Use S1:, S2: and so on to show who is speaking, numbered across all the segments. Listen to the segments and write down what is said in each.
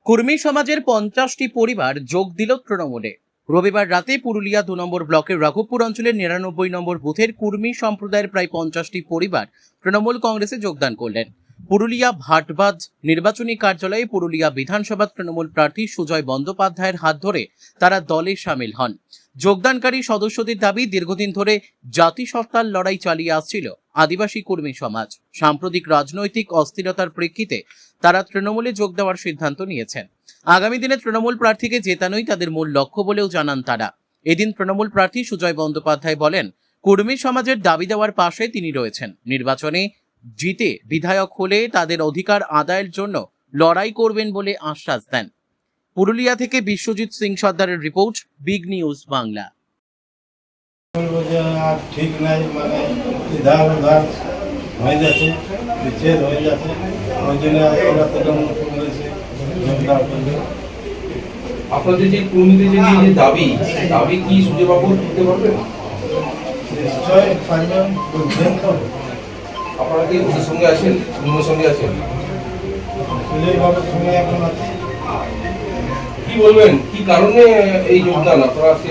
S1: কুর্মী সমাজের 50টি পরিবার যোগ দিল তৃণমূলে। রবিবার রাতে পুরুলিয়া 2 নম্বর ব্লকের রাঘবপুর অঞ্চলের 99 নম্বর বুথের কুর্মী সম্প্রদায়ের প্রায় 50টি পরিবার তৃণমূল কংগ্রেসে যোগদান করলেন। পুরুলিয়া ভাটবাজ নির্বাচনী কার্যালয়ে পুরুলিয়া বিধানসভা তৃণমূল প্রার্থী সুজয় বন্দ্যোপাধ্যায়ের হাত ধরে তারা দলে সামিল হন। যোগদানকারী সদস্যদের দাবি, দীর্ঘদিন ধরে জাতিসত্তার লড়াই চালিয়ে আসছিল আদিবাসী কর্মী সমাজ। সাম্প্রতিক রাজনৈতিক অস্থিরতার প্রেক্ষিতে তারা তৃণমূলে যোগ দেওয়ার সিদ্ধান্ত নিয়েছেন। আগামী দিনে তৃণমূল প্রার্থীকে জেতানোই তাদের মূল লক্ষ্য বলেও জানান তারা। এদিন তৃণমূল প্রার্থী সুজয় বন্দ্যোপাধ্যায় বলেন, কর্মী সমাজের দাবি দেওয়ার পাশে তিনি রয়েছেন। নির্বাচনে জিতে বিধায়ক হলে তাদের অধিকার আদায়ের জন্য লড়াই করবেন বলে আশ্বাস দেন। পুরুলিয়া থেকে বিশ্বজিৎ সিং সর্দারের রিপোর্ট, বিগ নিউজ বাংলা।
S2: ঠিক নাই, মানে ইধার উধার হয়ে যাচ্ছে, বিচ্ছেদ হয়ে যাচ্ছে। ওই জন্য আমরা তৃণমূল কংগ্রেসে যোগদান করলে
S3: আপনাদের যে কর্মীদের যে দাবি কি সুজয়বাবু করতে পারবেন?
S2: নিশ্চয়ই পারবেন, বুঝবেন তো।
S3: আপনারা কি ওদের সঙ্গে আছেন, তৃণমূলের সঙ্গে আছেন?
S2: সুজয়বাবুর সঙ্গে এখন আছে।
S3: কি বলবেন, কি কারণে এই যোগদান? আপনারা আজকে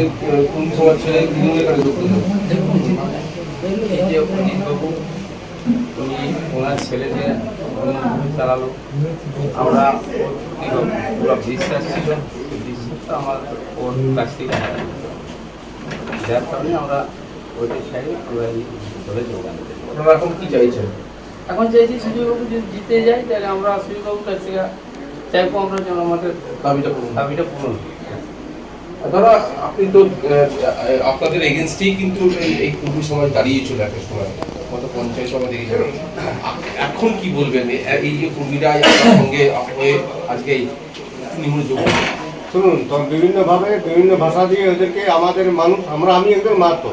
S3: কর্মী সমাজ ছেড়ে তৃণমূলের কাছে যোগ দিলেন?
S4: এই যে অজিতবাবু উনি ওনার ছেলেদের চালালো, আমরা পুরো বিশ্বাস ছিল, বিশ্বাসটা আমার ওর কাছ থেকে যার কারণে আমরা ওইটা সাইডে আমরা এই দলে যোগদান করি।
S3: আপনারা এখন কি চাইছেন?
S4: এখন চাইছি সুজয়বাবু যদি জিতে যায় তাহলে আমরা সুজয়বাবুর কাছ থেকে চাইবো আমরা যেন আমাদের দাবিটা পূরণ।
S3: ধরো আপনি তো আপনাদের এগেনস্টেই কিন্তু এই কর্মী সমাজ দাঁড়িয়েছিল একটা সময়, গত পঞ্চায়েত সভা দেখেছিল। এখন কি বলবেন এই যে কর্মীরা আপনার সঙ্গে হয়ে আজকে এই তৃণমূল যোগ?
S2: শুনুন, তো বিভিন্নভাবে বিভিন্ন ভাষা দিয়ে ওদেরকে আমাদের মানুষ, আমি একজন মাত্র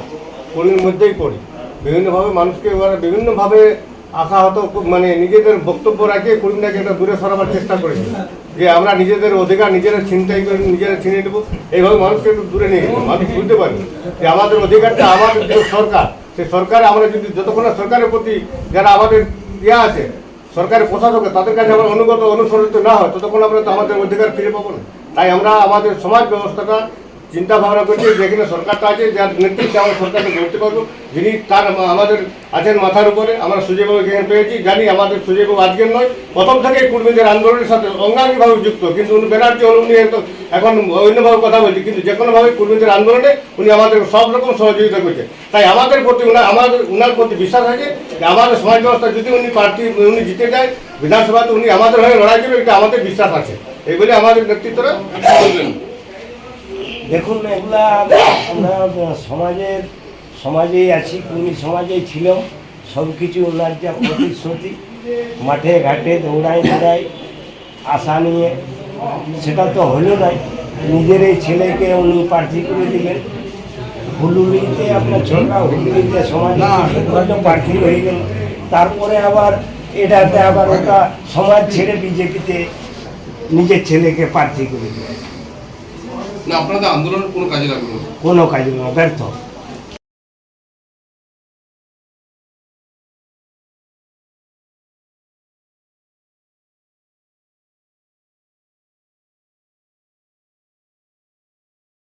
S2: কর্মীর মধ্যেই পড়ি। বিভিন্নভাবে মানুষকে ওরা বিভিন্নভাবে আশাহত, মানে নিজেদের বক্তব্য রাখিয়ে কর্মীটাকে একটা দূরে সরাবার চেষ্টা করেছে, যে আমরা নিজেদের অধিকার নিজেরা ছিনতাই করে নিজেরা ছিনিয়ে দেবো। এইভাবে মানুষকে একটু দূরে নিয়ে গেছে। মানুষ বুঝতে পারি যে আমাদের অধিকারটা, আমাদের যে সরকার, সেই সরকারে আমরা যদি যতক্ষণ সরকারের প্রতি যারা আমাদের আছে, সরকারের প্রশাসক, তাদের কাছে আমরা অনুগত অনুসরিত না হয়, ততক্ষণ আমরা তো আমাদের অধিকার ফিরে পাবো না। তাই আমরা আমাদের সমাজ ব্যবস্থাটা চিন্তা ভাবনা করছি, যেখানে সরকারটা আছে, যার নেতৃত্বে আমরা সরকারকে গড়তে পারবো, যিনি তার আমাদের আছেন মাথার উপরে। আমরা সুজয়বাবুকে এখানে পেয়েছি, জানি আমাদের সুজয়বাবু আজকের নয়, প্রথম থেকেই কর্মীদের আন্দোলনের সাথে অঙ্গাঙ্গিভাবে যুক্ত। কিন্তু উনি ব্যানার্জি হল, উনি এখন অন্যভাবে কথা বলছি, কিন্তু যে কোনোভাবে কর্মীদের আন্দোলনে উনি আমাদের সব রকম সহযোগিতা করছে। তাই আমাদের প্রতি উনার প্রতি বিশ্বাস আছে যে আমাদের সমাজ ব্যবস্থা যদি উনি জিতে যায় বিধানসভাতে, উনি আমাদের হয়ে লড়াই করবে, এটা আমাদের বিশ্বাস আছে। এই বলে আমাদের নেতৃত্বরা বলবেন।
S5: দেখুন, এগুলা আমরা সমাজেই আছি, কর্মী সমাজেই ছিলাম। সব কিছু ওনার যা প্রতিশ্রুতি, মাঠে ঘাটে দৌড়াই আশা নিয়ে, সেটা তো হলো নাই। নিজের এই ছেলেকে উনি প্রার্থী করে দিলেন। হুলুলিতে আপনার ছোটা হুলুলিতে সমাজ প্রার্থী হয়ে গেল। তারপরে আবার এটাতে আবার ওটা সমাজ ছেড়ে বিজেপিতে নিজের ছেলেকে প্রার্থী করে দিলেন।
S3: না, আপনাদের আন্দোলন কোনো কাজে লাগলো?
S5: কোনো কাজে না, ব্যর্থ।